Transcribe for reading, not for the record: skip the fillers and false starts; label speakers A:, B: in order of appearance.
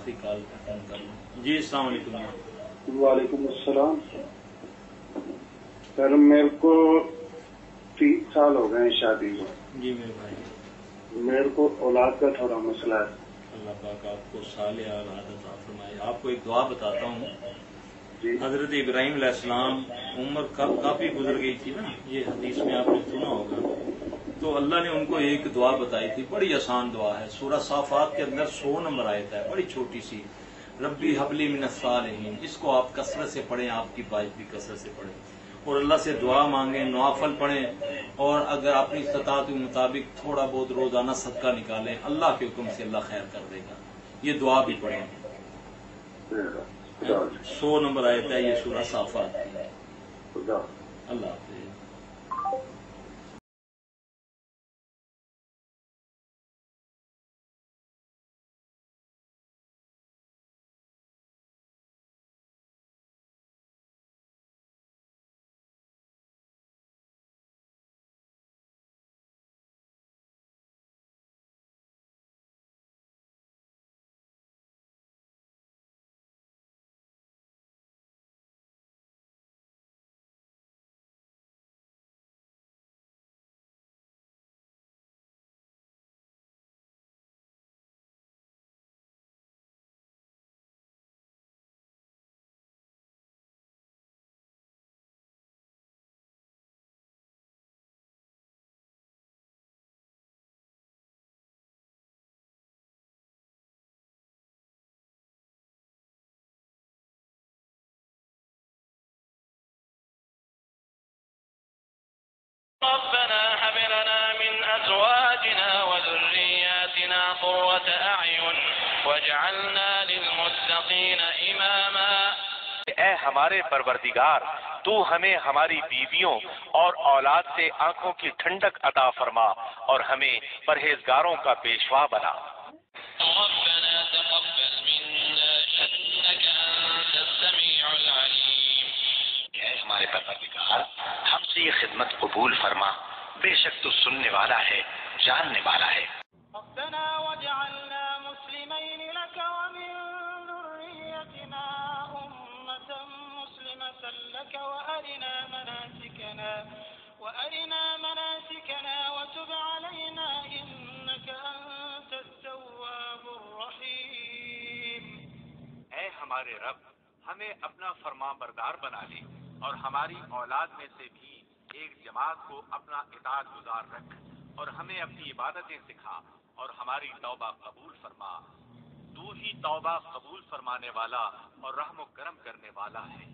A: आखिरी call attend कर लूँ। जी अस्सलाम वालेकुम।
B: वालेकुम अस्सलाम। सर मेरे को 3 साल हो गए हैं शादी को।
A: जी मेरे भाई,
B: मेरे को औलाद का थोड़ा मसला है।
A: अल्लाह पाक आपको साले औलाद अता फरमाए। आपको एक दुआ बताता हूँ। हजरत इब्राहीम अलैहिस्सलाम उम्र काफी गुजर गई थी ना, ये हदीस में आपने सुना होगा। तो अल्लाह ने उनको एक दुआ बताई थी, बड़ी आसान दुआ है। सूरह साफात के अंदर 100 नंबर आयत है, बड़ी छोटी सी, रब्बी हबली मिनस सालिहीन। इसको आप कसरत से पढ़ें, आपकी बाइक भी कसरत से पढ़ें और अल्लाह से दुआ मांगें, नवाफल पढ़ें और अगर अपनी इस्ताअत के मुताबिक थोड़ा बहुत रोजाना सदका निकालें, अल्लाह के हुक्म से अल्लाह खैर कर देगा। ये दुआ भी पढ़ें। 100 नंबर आयत है ये सूरह साफात की। अल्लाह हाफ़िज़।
C: ربنا هب لنا من أزواجنا وذرياتنا قرة أعين واجعلنا للمتقين إماما۔ اے ہمارے پروردگار، تو ہمیں ہماری بیویوں اور اولاد سے آنکھوں کی ٹھنڈک عطا فرما اور ہمیں پرہیزگاروں کا پیشوا بنا۔ ربنا تقبل منا إنك أنت السميع العليم۔ اے ہمارے پروردگار، ہم سے یہ خدمت قبول فرما، بے شک تو سننے والا ہے، جاننے والا ہے۔ ربنا واجعلنا مسلمين لك ومن ذريتنا أمة مسلمة لك وأرنا مناسكنا وتب علينا إنك أنت التواب الرحيم۔ اے ہمارے رب، ہمیں اپنا فرمان بردار بنا لے اور ہماری اولاد میں سے بھی ایک جماعت کو اپنا اطاعت گزار رکھ اور ہمیں اپنی عبادتیں سکھا اور ہماری توبہ قبول فرما۔ تو ہی توبہ قبول فرمانے والا اور رحم و کرم کرنے والا ہے۔